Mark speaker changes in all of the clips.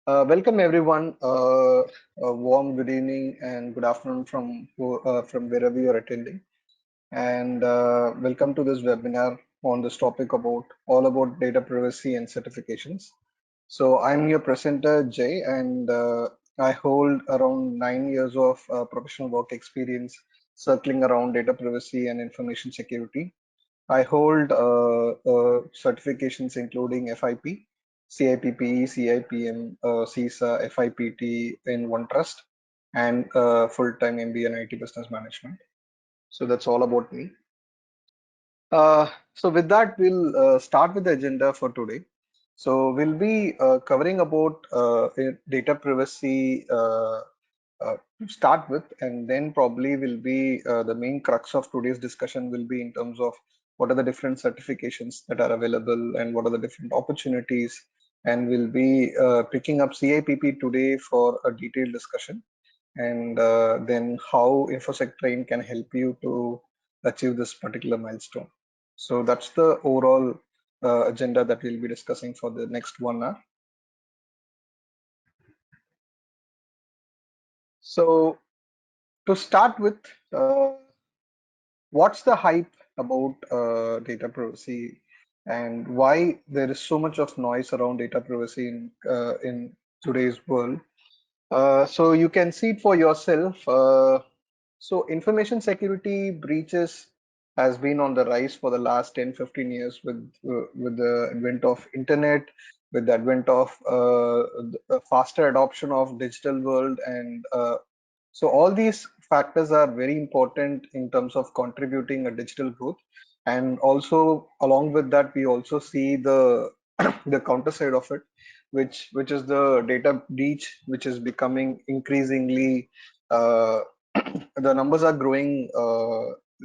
Speaker 1: Welcome everyone. A warm good evening and good afternoon from wherever you are attending. And welcome to this webinar on this topic all about data privacy and certifications. So I'm your presenter Jay, and I hold around 9 years of professional work experience circling around data privacy and information security. I hold certifications including FIP, CIPP, CIPM, CISA, FIPT in OneTrust, and full-time MBA in IT Business Management. So that's all about me. So with that, we'll start with the agenda for today. So we'll be covering about data privacy to start with, and then probably will be the main crux of today's discussion will be in terms of what are the different certifications that are available and what are the different opportunities, and we'll be picking up CIPP today for a detailed discussion, and then how InfosecTrain can help you to achieve this particular milestone. So that's the overall agenda that we'll be discussing for the next 1 hour. So to start with, what's the hype about data privacy and why there is so much of noise around data privacy in today's world? So you can see it for yourself. So information security breaches has been on the rise for the last 10-15 years with the advent of internet, with the advent of the faster adoption of digital world, and so all these factors are very important in terms of contributing a digital growth. And also along with that, we also see the the counter side of it, which is the data breach, which is becoming increasingly uh, the numbers are growing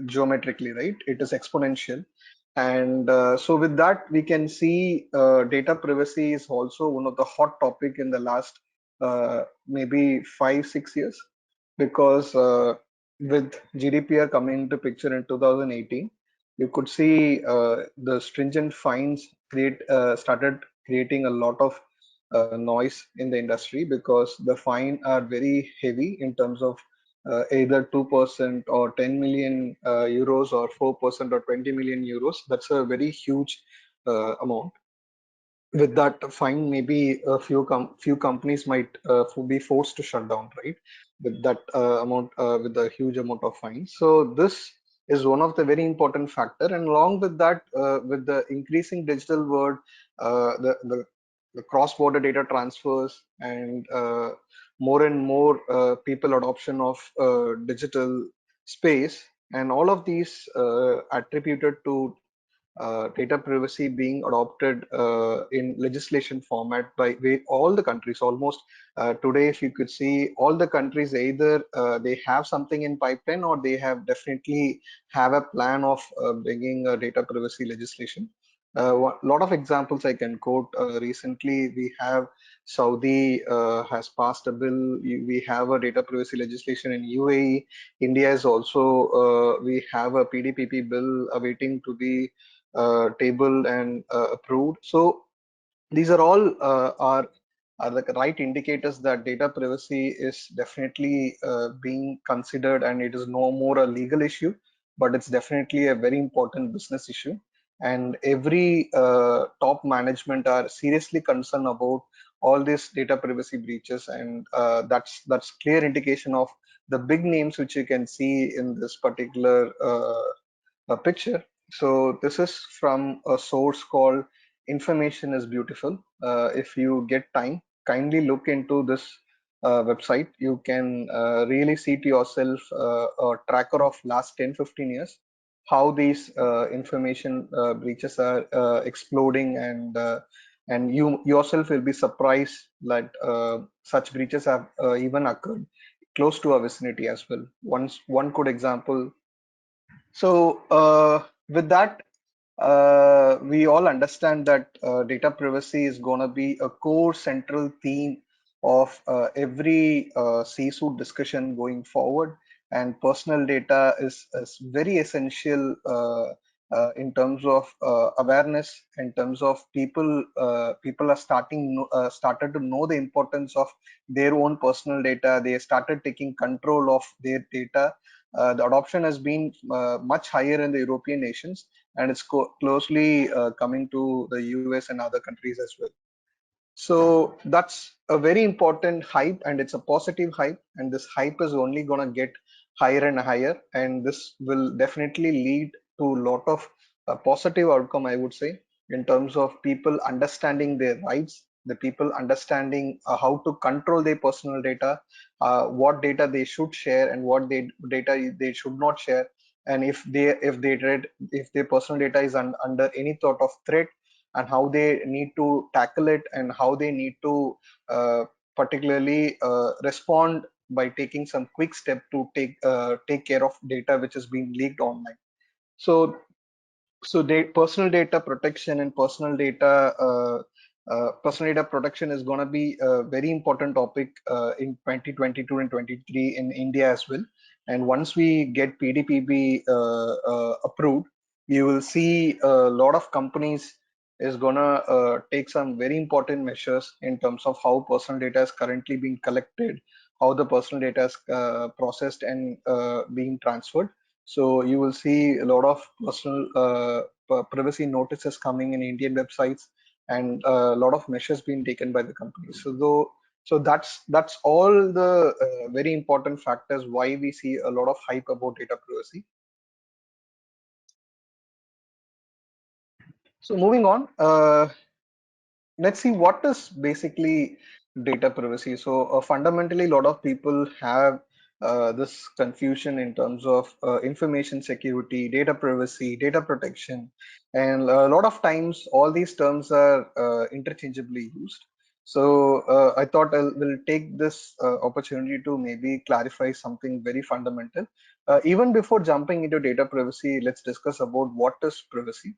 Speaker 1: geometrically, right? It is exponential. And so with that, we can see data privacy is also one of the hot topic in the last maybe 5-6 years, because with GDPR coming into picture in 2018, you could see the stringent fines started creating a lot of noise in the industry, because the fine are very heavy in terms of either 2% or 10 million euros, or 4% or 20 million euros. That's a very huge amount. With that fine, maybe a few companies might be forced to shut down, right? With that amount, with the huge amount of fines. So this is one of the very important factor. And along with that, with the increasing digital world, the cross-border data transfers, and more and more people adoption of digital space, and all of these attributed to data privacy being adopted in legislation format by all the countries almost. Today, if you could see, all the countries either they have something in pipeline, or they have definitely have a plan of bringing a data privacy legislation. A lot of examples I can quote. Recently, we have Saudi has passed a bill. We have a data privacy legislation in UAE. India is also, we have a PDPP bill awaiting to be tabled and approved. So these are all are the right indicators that data privacy is definitely being considered, and it is no more a legal issue, but it's definitely a very important business issue. And every top management are seriously concerned about all these data privacy breaches, and that's clear indication of the big names which you can see in this particular picture. So this is from a source called Information is Beautiful. If you get time, kindly look into this website. You can really see to yourself a tracker of last 10-15 years, how these information breaches are exploding, and you yourself will be surprised that such breaches have even occurred close to our vicinity as well. One good example. So with that, we all understand that data privacy is going to be a core central theme of every C-suite discussion going forward, and personal data is very essential in terms of awareness, in terms of people are started to know the importance of their own personal data. They started taking control of their data. The adoption has been much higher in the European nations, and it's closely coming to the US and other countries as well. So that's a very important hype, and it's a positive hype. And this hype is only going to get higher and higher. And this will definitely lead to a lot of positive outcome, I would say, in terms of people understanding their rights, the people understanding how to control their personal data, what data they should share and what data they should not share. And if their personal data is under any sort of threat, and how they need to tackle it, and how they need to particularly respond by taking some quick step to take care of data which is being leaked online. So personal data protection and personal data protection is going to be a very important topic in 2022 and 23 in India as well. And once we get PDPB approved, you will see a lot of companies is gonna take some very important measures in terms of how personal data is currently being collected, how the personal data is processed and being transferred. So you will see a lot of personal privacy notices coming in Indian websites, and a lot of measures being taken by the companies. So that's all the very important factors why we see a lot of hype about data privacy. So moving on, let's see what is basically data privacy. So fundamentally, a lot of people have this confusion in terms of information security, data privacy, data protection, and a lot of times all these terms are interchangeably used. So I thought I will take this opportunity to maybe clarify something very fundamental. Even before jumping into data privacy, let's discuss about what is privacy.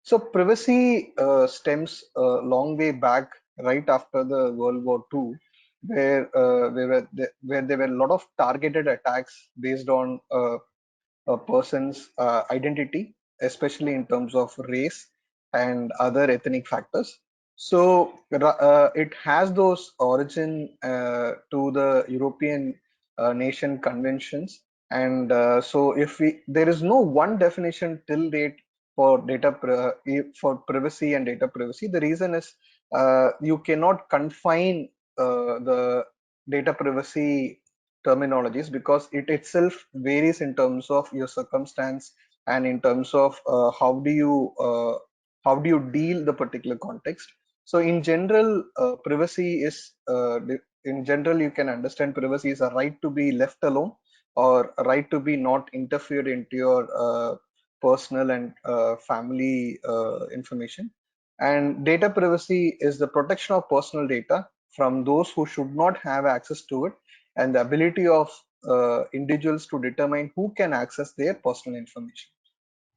Speaker 1: So privacy stems a long way back, right after the World War II, where there were a lot of targeted attacks based on a person's identity, especially in terms of race and other ethnic factors. So it has those origin to the European nation conventions, and so if we there is no one definition till date for for privacy and data privacy. The reason is you cannot confine the data privacy terminologies because it itself varies in terms of your circumstance and in terms of how do you deal the particular context. So in general, privacy is in general you can understand privacy is a right to be left alone or a right to be not interfered into your personal and family information. And data privacy is the protection of personal data from those who should not have access to it, and the ability of individuals to determine who can access their personal information.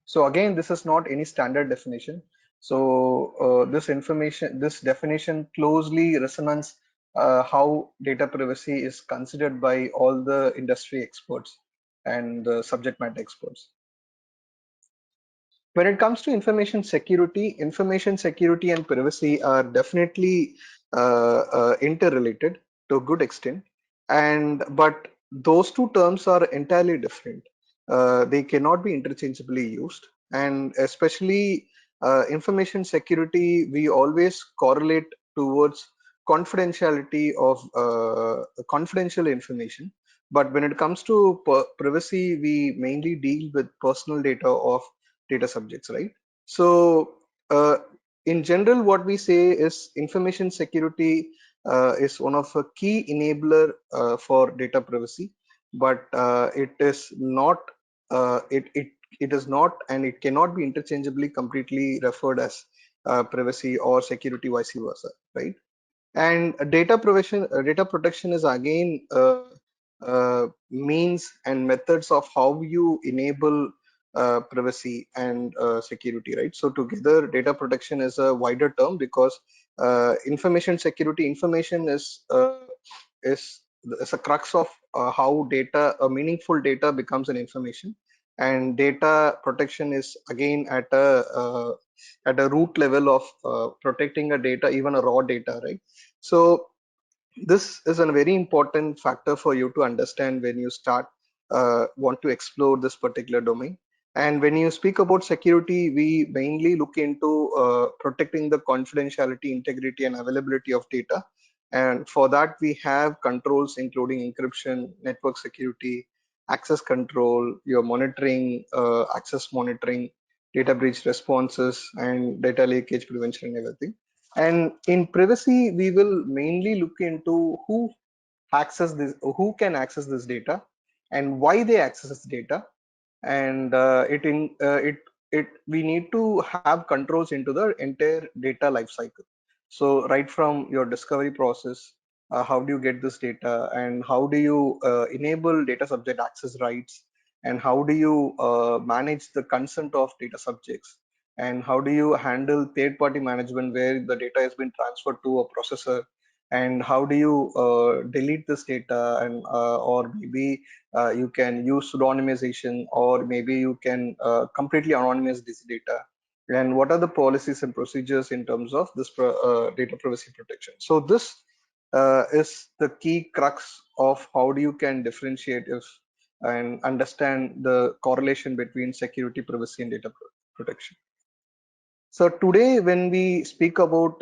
Speaker 1: So again, this is not any standard definition. So this definition closely resonates how data privacy is considered by all the industry experts and the subject matter experts. When it comes to information security and privacy are definitely interrelated to a good extent, and but those two terms are entirely different. They cannot be interchangeably used, and especially information security, we always correlate towards confidentiality of confidential information. But when it comes to privacy, we mainly deal with personal data of data subjects, right? So in general, what we say is information security is one of a key enabler for data privacy, but it is not it is not, and it cannot be interchangeably completely referred as privacy or security vice versa, right? And data protection is again means and methods of how you enable privacy and security, right? So together, data protection is a wider term because information security, information is a crux of how data, a meaningful data becomes an information. and data protection is again at a root level of protecting a data, even a raw data, right? So this is a very important factor for you to understand when you start want to explore this particular domain. And when you speak about security, we mainly look into protecting the confidentiality, integrity, and availability of data. And for that, we have controls including encryption, network security, access control, your monitoring, access monitoring, data breach responses, and data leakage prevention and everything. And in privacy, we will mainly look into who can access this data and why they access this data, and it we need to have controls into the entire data life cycle. So right from your discovery process, how do you get this data, and how do you enable data subject access rights, and how do you manage the consent of data subjects, and how do you handle third party management where the data has been transferred to a processor, and how do you delete this data, and or maybe you can use pseudonymization, or maybe you can completely anonymize this data, and what are the policies and procedures in terms of this data privacy protection. So this is the key crux of how do you can differentiate if and understand the correlation between security, privacy, and data protection. So today, when we speak about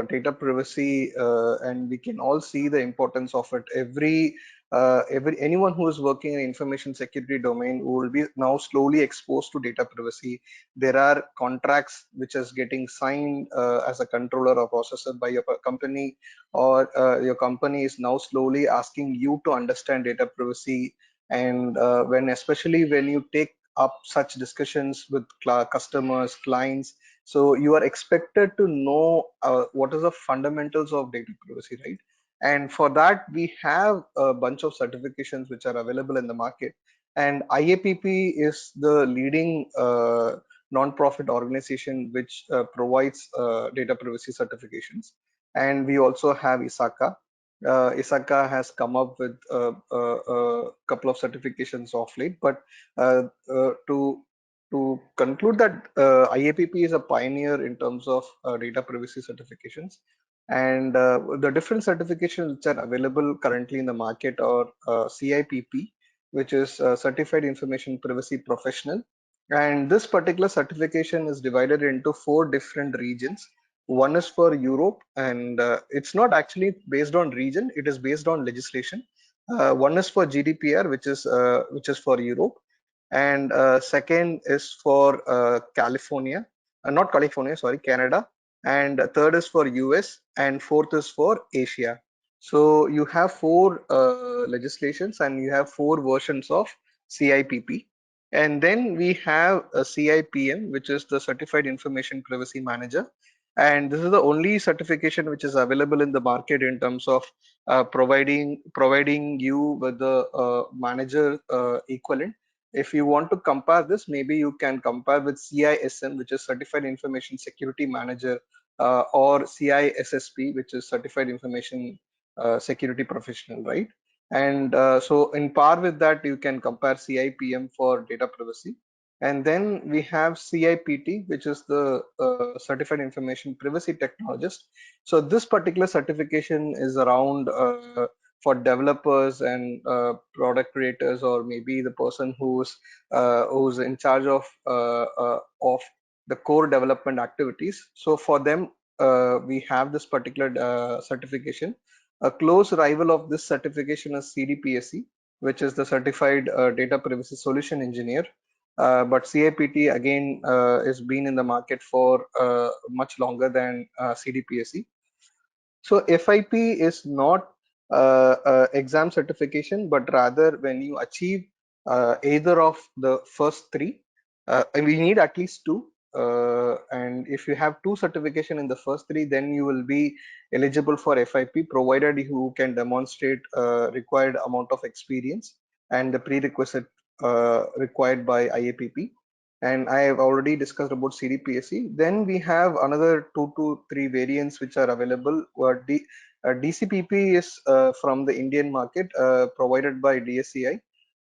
Speaker 1: data privacy, and we can all see the importance of it, every anyone who is working in information security domain will be now slowly exposed to data privacy. There are contracts which is getting signed as a controller or processor by your company, or your company is now slowly asking you to understand data privacy. And when especially when you take up such discussions with customers, clients, so you are expected to know what is the fundamentals of data privacy, right? And for that, we have a bunch of certifications which are available in the market. And IAPP is the leading non-profit organization which provides data privacy certifications. And we also have ISACA. ISACA has come up with a couple of certifications of late, but to conclude that IAPP is a pioneer in terms of data privacy certifications, and the different certifications which are available currently in the market are CIPP, which is Certified Information Privacy Professional, and this particular certification is divided into 4 different regions. One is for Europe, and it's not actually based on region; it is based on legislation. One is for GDPR, which is for Europe, and second is for not California, sorry, Canada, and third is for US, and fourth is for Asia. So you have 4 legislations, and you have 4 versions of CIPP. And then we have a CIPM, which is the Certified Information Privacy Manager. And this is the only certification which is available in the market in terms of providing you with the manager equivalent. If you want to compare this, maybe you can compare with CISM, which is Certified Information Security Manager, or CISSP, which is Certified Information Security Professional, right? And so in par with that, you can compare CIPM for data privacy. And then we have CIPT, which is the Certified Information Privacy Technologist. So this particular certification is around for developers and product creators, or maybe the person who's in charge of the core development activities. So for them, we have this particular certification. A close rival of this certification is CDPSC, which is the Certified Data Privacy Solution Engineer. But CAPT again is been in the market for much longer than CDPSC. So FIP is not exam certification, but rather when you achieve either of the first three, and we need at least two. And if you have two certification in the first three, then you will be eligible for FIP, provided you can demonstrate required amount of experience and the prerequisite required by IAPP. And I have already discussed about CDPSC. Then we have another 2 to 3 variants which are available. DCPP is from the Indian market, provided by DSCI,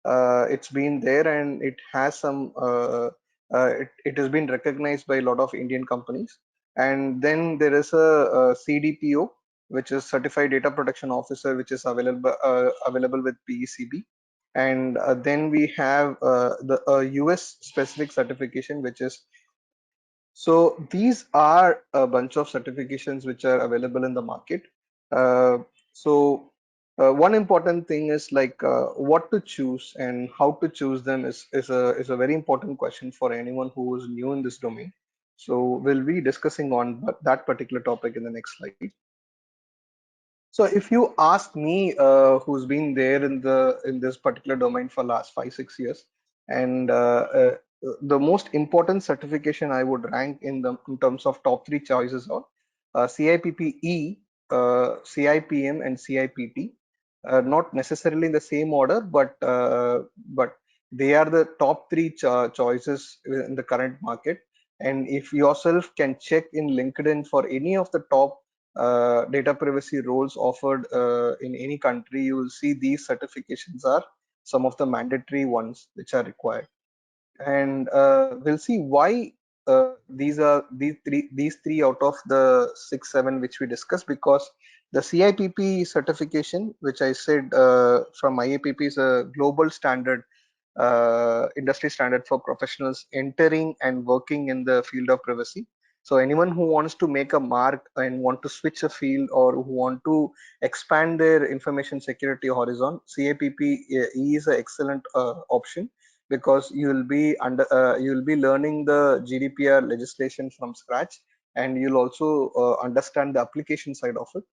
Speaker 1: It's been there, and it has it has been recognized by a lot of Indian companies. And then there is a CDPO, which is Certified Data Protection Officer, which is available with PECB. And then we have the US specific certification, which is, so these are a bunch of certifications which are available in the market. Uh, so one important thing is like what to choose and how to choose them is a very important question for anyone who is new in this domain. So we'll be discussing on that particular topic in the next slide. So if you ask me, who's been there in this particular domain for last 5 6 years, and the most important certification I would rank in terms of top three choices are CIPP-E, CIPM, and CIPT. Not necessarily in the same order, but they are the top three choices in the current market. And if yourself can check in LinkedIn for any of the top data privacy roles offered in any country, you will see these certifications are some of the mandatory ones which are required. And we'll see why these three out of the 6 7 which we discussed, because the CIPP certification, which I said from IAPP, is a global standard, industry standard for professionals entering and working in the field of privacy. So anyone who wants to make a mark and want to switch a field, or who want to expand their information security horizon, CIPP is an excellent option, because you will be learning the GDPR legislation from scratch, and you'll also understand the application side of it.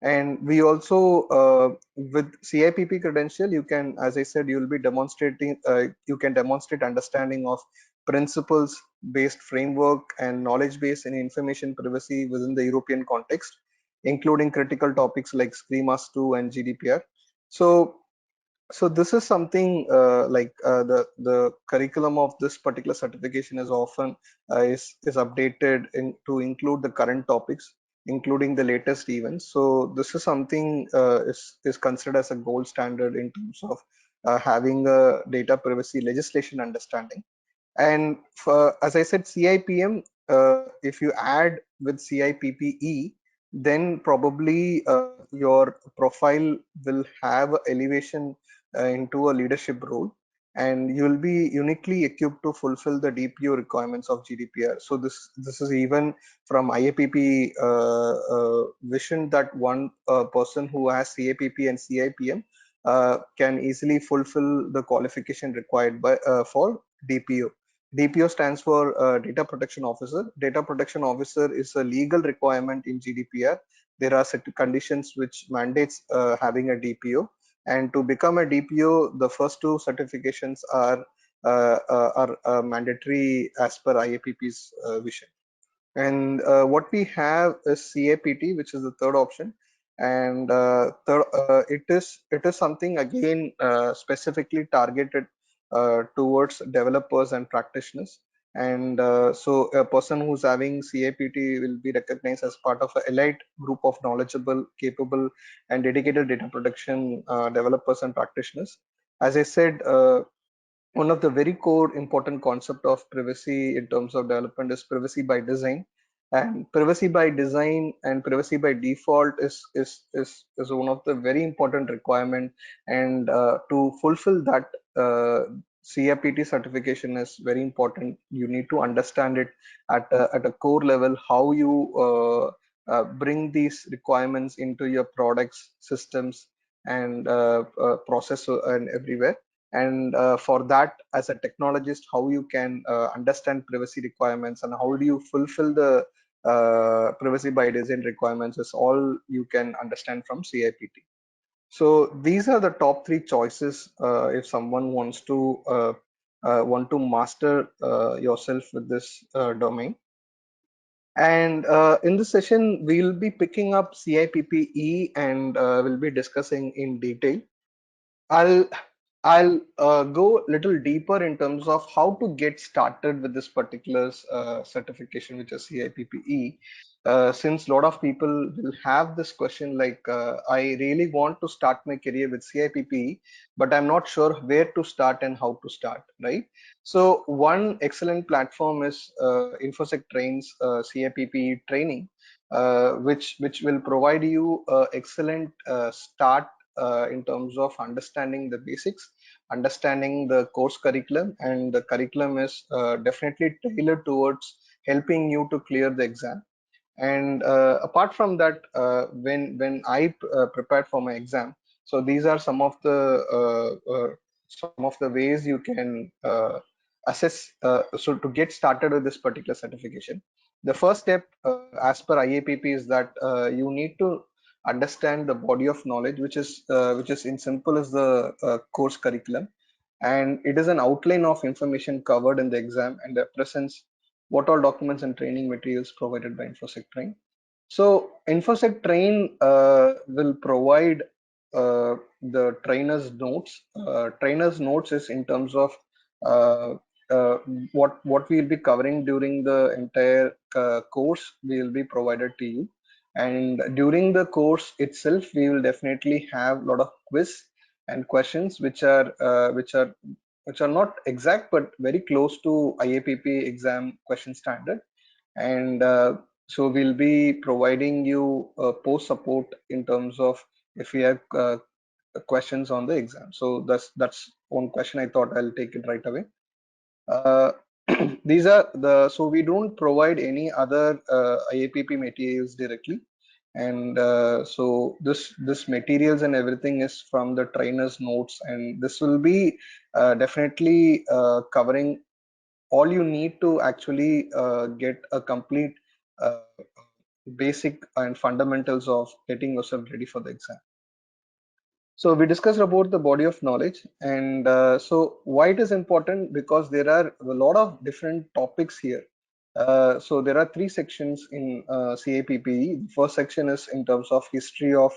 Speaker 1: And we also, with CIPP credential, you can, as I said, you will be demonstrating, you can demonstrate understanding of principles based framework and knowledge base in information privacy within the European context, including critical topics like SCREAMAS 2 and GDPR. So this is something like the curriculum of this particular certification is often is updated to include the current topics, including the latest events. So this is something is considered as a gold standard in terms of having a data privacy legislation understanding. And as I said, CIPM, if you add with CIPPE, then probably your profile will have elevation into a leadership role, and you will be uniquely equipped to fulfill the DPO requirements of GDPR. So this is even from IAPP vision, that one person who has CIPP and CIPM can easily fulfill the qualification required by for DPO. DPO stands for Data Protection Officer. Data Protection Officer is a legal requirement in GDPR. There are certain conditions which mandates having a DPO. And to become a DPO, the first two certifications are mandatory as per IAPP's vision. And what we have is CAPT, which is the third option. And it is something again specifically targeted towards developers and practitioners. And so a person who's having CAPT will be recognized as part of an elite group of knowledgeable, capable, and dedicated data protection developers and practitioners. As I said, one of the very core important concept of privacy in terms of development is privacy by design. And privacy by design and privacy by default is one of the very important requirement. And to fulfill that, CIPT certification is very important. You need to understand it at a core level, how you bring these requirements into your products, systems, and process and everywhere. And for that, as a technologist, how you can understand privacy requirements and how do you fulfill the privacy by design requirements is all you can understand from CIPT. So these are the top three choices if someone want to master yourself with this domain. And in this session, we'll be picking up CIPPE, and we'll be discussing in detail. I'll I'll go a little deeper in terms of how to get started with this particular certification, which is CIPPE. Since a lot of people will have this question like, I really want to start my career with CIPPE, but I'm not sure where to start and how to start, right? So one excellent platform is InfosecTrain's CIPPE training, which will provide you excellent start in terms of understanding the basics, understanding the course curriculum, and the curriculum is definitely tailored towards helping you to clear the exam. And apart from that, when I prepared for my exam, so these are some of the ways you can assess. So to get started with this particular certification, the first step, as per IAPP, is that you need to understand the body of knowledge, which is in simple as the course curriculum, and it is an outline of information covered in the exam and represents what all documents and training materials provided by InfosecTrain. So InfosecTrain will provide the trainer's notes. Trainer's notes is in terms of uh, uh, what we will be covering during the entire course. We will be provided to you, and during the course itself, we will definitely have a lot of quiz and questions which are not exact but very close to IAPP exam question standard. And so we'll be providing you post support in terms of if you have questions on the exam. So that's one question. I thought I'll take it right away. uh, these are the so we don't provide any other IAPP materials directly, and so this materials and everything is from the trainer's notes, and this will be definitely covering all you need to actually get a complete uh, basic and fundamentals of getting yourself ready for the exam. So we discussed about the body of knowledge, and so why it is important, because there are a lot of different topics here. So there are three sections in CAPPE. The first section is in terms of history of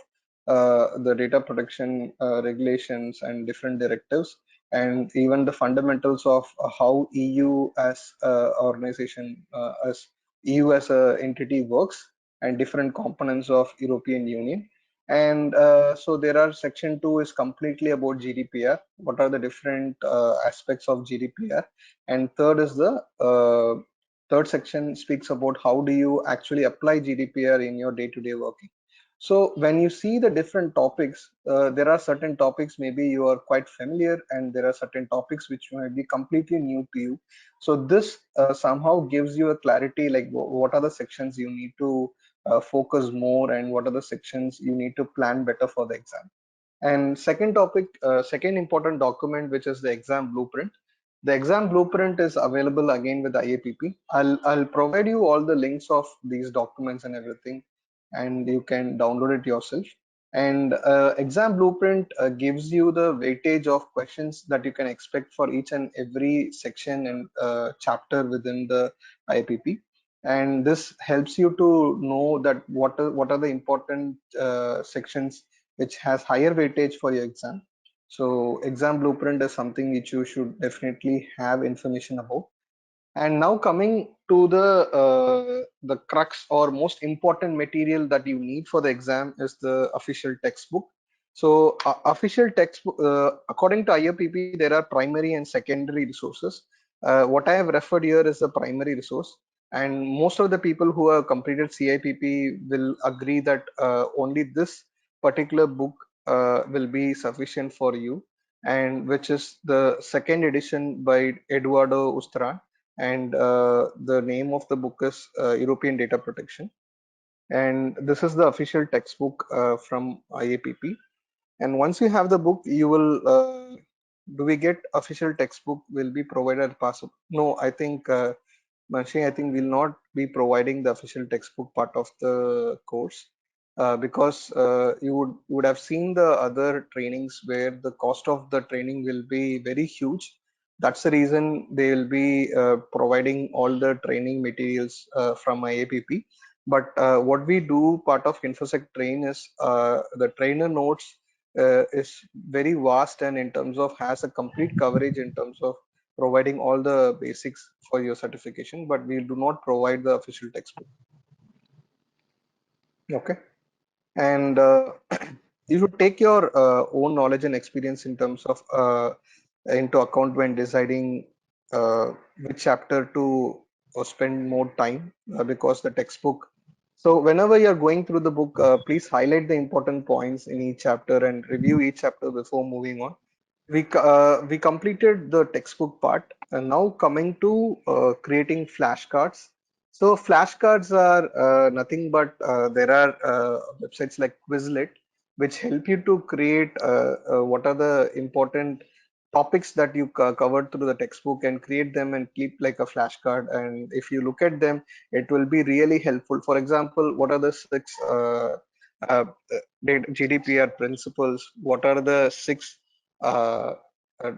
Speaker 1: the data protection regulations and different directives, and even the fundamentals of how EU as organization, as EU as a entity works, and different components of European Union. And so there are section 2 is completely about GDPR. What are the different aspects of GDPR? And third is the third section speaks about how do you actually apply GDPR in your day-to-day working. So when you see the different topics, there are certain topics maybe you are quite familiar, and there are certain topics which might be completely new to you. So this somehow gives you a clarity, like what are the sections you need to focus more, and what are the sections you need to plan better for the exam. And second topic, second important document, which is the exam blueprint. The exam blueprint is available again with IAPP. I'll provide you all the links of these documents and everything, and you can download it yourself. And exam blueprint gives you the weightage of questions that you can expect for each and every section and chapter within the IAPP. And this helps you to know that what are the important sections which has higher weightage for your exam. So exam blueprint is something which you should definitely have information about. And now coming to the crux or most important material that you need for the exam is the official textbook. So official textbook, according to IAPP, there are primary and secondary resources. What I have referred here is the primary resource, and most of the people who have completed CIPP will agree that only this particular book will be sufficient for you, and which is the second edition by Eduardo Ustran, and the name of the book is European Data Protection. And this is the official textbook from IAPP. And once you have the book, you will do we get official textbook will be provided possible? No, I think Manshi, I think we'll not be providing the official textbook part of the course, because you would have seen the other trainings where the cost of the training will be very huge. That's the reason they will be providing all the training materials from IAPP. But what we do part of InfosecTrain is the trainer notes is very vast, and in terms of has a complete coverage in terms of providing all the basics for your certification, but we do not provide the official textbook. Okay. And you should take your own knowledge and experience in terms of into account when deciding which chapter to spend more time, because the textbook. So whenever you're going through the book, please highlight the important points in each chapter and review each chapter before moving on. We completed the textbook part, and now coming to creating flashcards. So flashcards are nothing but there are websites like Quizlet which help you to create what are the important topics that you covered through the textbook and create them and keep like a flashcard. And if you look at them, it will be really helpful. For example, what are the six uh, GDPR principles? What are the six uh, uh,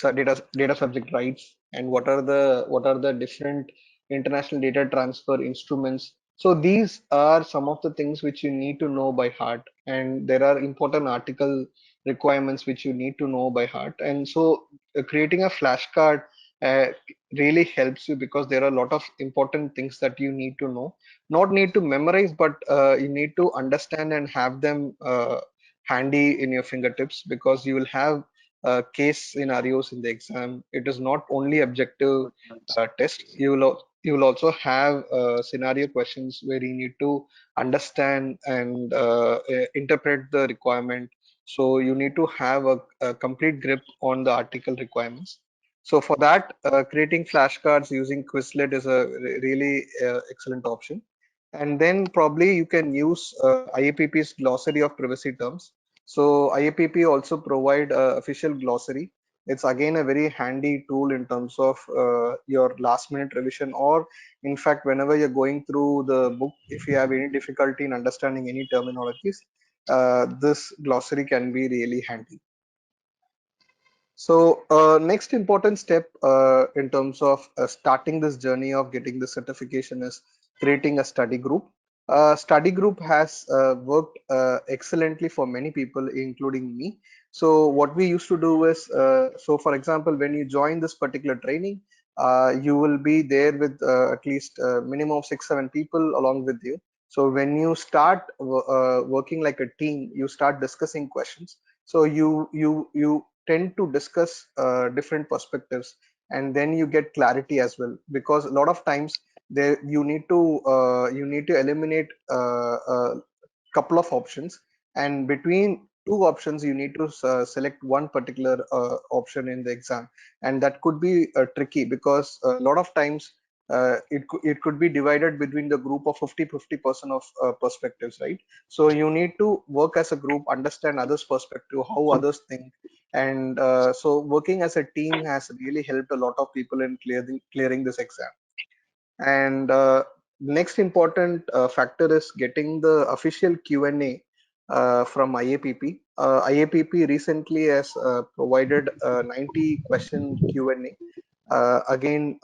Speaker 1: data subject rights, and what are the different international data transfer instruments? So these are some of the things which you need to know by heart, and there are important article requirements which you need to know by heart. And so creating a flashcard uh, really helps you, because there are a lot of important things that you need to know, not need to memorize, but you need to understand and have them handy in your fingertips, because you will have case scenarios in the exam. It is not only objective test. You will also have scenario questions where you need to understand and interpret the requirement. So you need to have a complete grip on the article requirements. So for that, creating flashcards using Quizlet is a really excellent option. And then probably you can use IAPP's glossary of privacy terms. So IAPP also provide official glossary. It's again a very handy tool in terms of your last minute revision, or in fact, whenever you're going through the book, if you have any difficulty in understanding any terminologies, this glossary can be really handy. So next important step in terms of starting this journey of getting the certification is creating a study group. Study group has worked excellently for many people, including me. So what we used to do is, so for example, when you join this particular training, you will be there with at least minimum of 6, 7 people along with you. So when you start working like a team, you start discussing questions. So you tend to discuss different perspectives, and then you get clarity as well, because a lot of times there you need to eliminate a couple of options, and between two options you need to select one particular option in the exam. And that could be tricky, because a lot of times it could be divided between the group of 50-50% of perspectives, right? So you need to work as a group, understand others perspective, how others think. And so working as a team has really helped a lot of people in clearing this exam. And next important factor is getting the official Q&A from IAPP. IAPP recently has provided a 90 question Q&A. Again,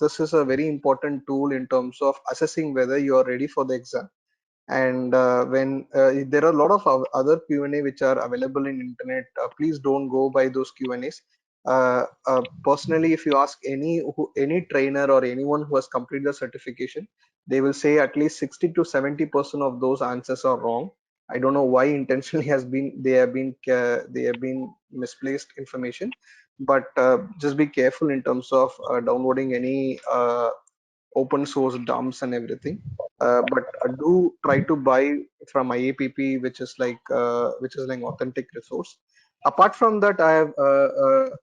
Speaker 1: this is a very important tool in terms of assessing whether you are ready for the exam. And when there are a lot of other Q&A which are available in internet, please don't go by those Q&As. Personally, if you ask any trainer or anyone who has completed the certification, they will say at least 60 to 70% of those answers are wrong. I don't know why intentionally has been they have been misplaced information. But just be careful in terms of downloading any open source dumps and everything. But do try to buy from IAPP, which is like authentic resource. Apart from that, I have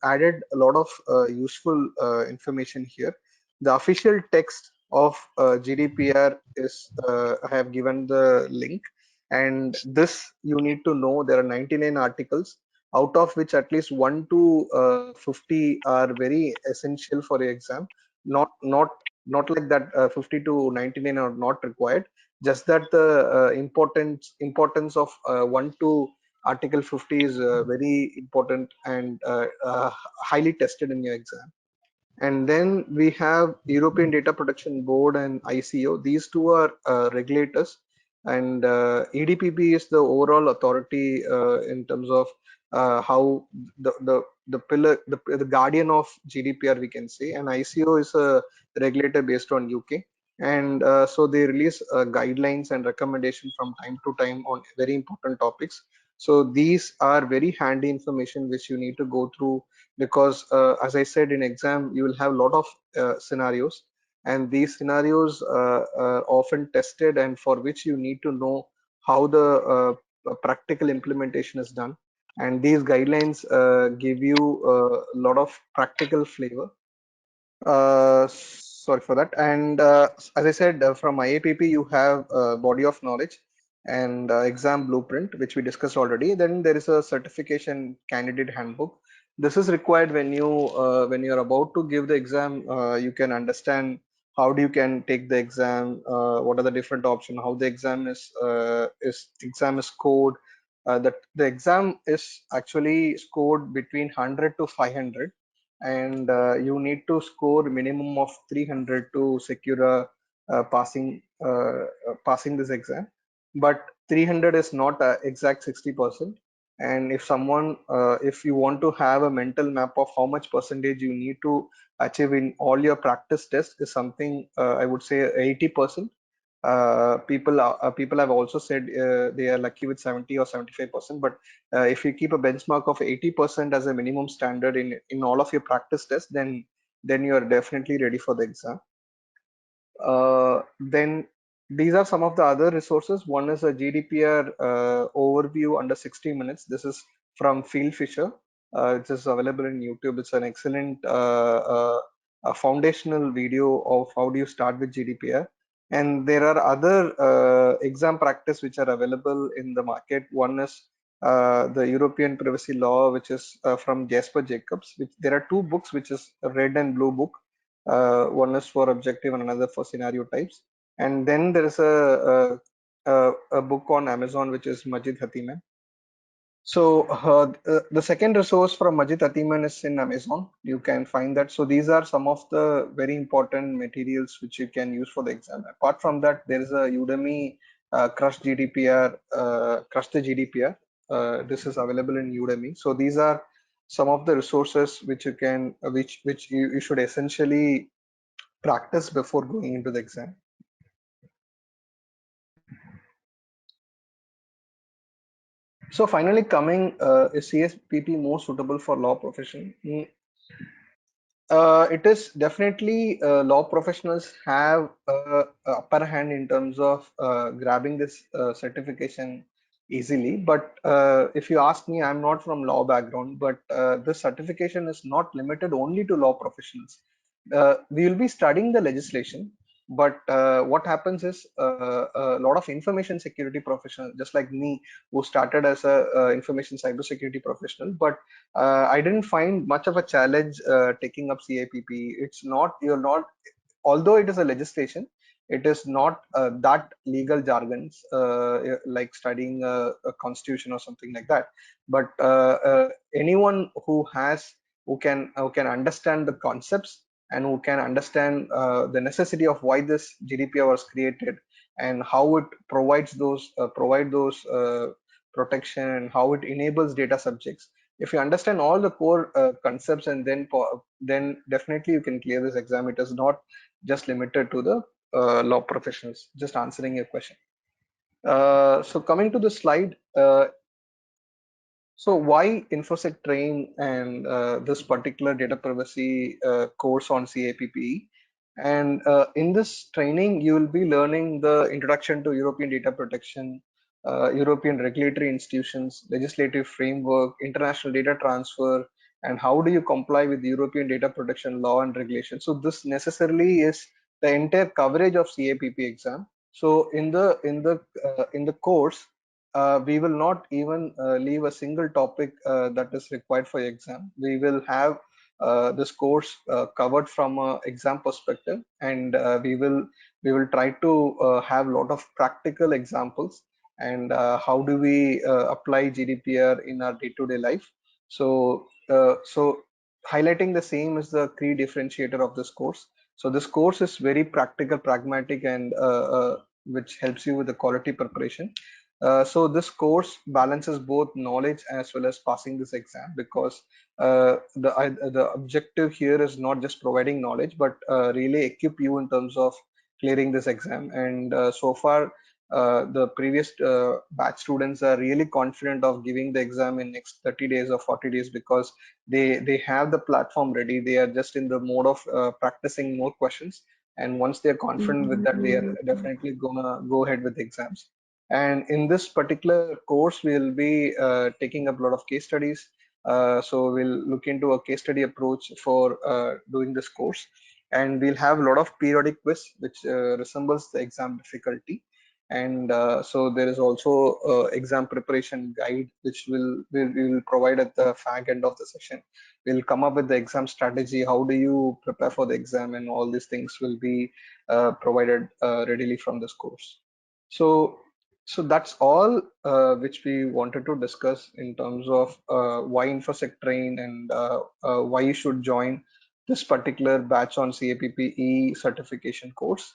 Speaker 1: added a lot of useful information here. The official text of GDPR is I have given the link, and this you need to know. There are 99 articles, out of which at least 1 to 50 are very essential for your exam. Not like that 50 to 99 are not required, just that the importance of 1 to article 50 is very important and highly tested in your exam. And then we have European Data Protection Board and ICO. These two are regulators. and EDPP is the overall authority in terms of how the pillar, the guardian of GDPR, we can say, and ICO is a regulator based on UK, and so they release guidelines and recommendation from time to time on very important topics. So these are very handy information which you need to go through, because as I said, in exam you will have a lot of scenarios, and these scenarios are often tested, and for which you need to know how the practical implementation is done, and these guidelines give you a lot of practical flavor. Sorry for that. And as I said, from IAPP, you have a body of knowledge and exam blueprint, which we discussed already. Then there is a certification candidate handbook. This is required when you're about to give the exam. You can understand how do you can take the exam, what are the different options, how the exam is scored. The exam is actually scored between 100 to 500, and you need to score minimum of 300 to secure a passing this exam. But 300 is not a exact 60%, and if you want to have a mental map of how much percentage you need to achieve in all your practice tests, is something I would say 80%. People have also said they are lucky with 70 or 75%, but if you keep a benchmark of 80% as a minimum standard in all of your practice tests, then you are definitely ready for the exam. Then these are some of the other resources. One is a GDPR overview under 60 minutes. This is from Phil Fisher. It is available in YouTube. It's an excellent a foundational video of how do you start with GDPR. And there are other exam practice which are available in the market. One is the European Privacy Law, which is from Jasper Jacobs. There are two books, which is a red and blue book. One is for objective and another for scenario types. And then there is a book on Amazon, which is Majid Hatiman. So the second resource from Majid Hatiman is in Amazon. You can find that. So these are some of the very important materials which you can use for the exam. Apart from that, there is a Udemy Crush GDPR, Crush the GDPR. This is available in Udemy. So these are some of the resources which you can, which you should essentially practice before going into the exam. So finally coming, is CSPP more suitable for law profession? It is definitely law professionals have a upper hand in terms of grabbing this certification easily. But if you ask me, I'm not from law background, but this certification is not limited only to law professionals. We will be studying the legislation, but what happens is a lot of information security professionals, just like me, who started as a information cybersecurity professional, but I didn't find much of a challenge taking up CIPP. It's not, you're not, although it is a legislation, it is not that legal jargons like studying a constitution or something like that. But anyone who can understand the concepts, and who can understand the necessity of why this GDPR was created, and how it provide those protection, and how it enables data subjects. If you understand all the core concepts, and then definitely you can clear this exam. It is not just limited to the law professionals. Just answering your question. So coming to the slide, so why InfosecTrain and this particular data privacy course on CIPP? And in this training, you will be learning the introduction to European data protection, European regulatory institutions, legislative framework, international data transfer, and how do you comply with European data protection law and regulation. So this necessarily is the entire coverage of CIPP exam. So in the course, we will not even leave a single topic that is required for exam. We will have this course covered from a exam perspective, and we will try to have a lot of practical examples, and how do we apply GDPR in our day-to-day life. So highlighting the same is the key differentiator of this course. So this course is very practical, pragmatic, and which helps you with the quality preparation. So this course balances both knowledge as well as passing this exam, because the objective here is not just providing knowledge, but really equip you in terms of clearing this exam. And so far, the previous batch students are really confident of giving the exam in next 30 days or 40 days, because they have the platform ready. They are just in the mode of practicing more questions, and once they're confident with that, they are definitely gonna go ahead with the exams. And in this particular course, we'll be taking up a lot of case studies. So we'll look into a case study approach for doing this course, and we'll have a lot of periodic quiz which resembles the exam difficulty. And so there is also exam preparation guide which we will provide at the fag end of the session. We'll come up with the exam strategy. How do you prepare for the exam, and all these things will be provided readily from this course. So, so that's all which we wanted to discuss in terms of why InfosecTrain, and why you should join this particular batch on CIPP certification course.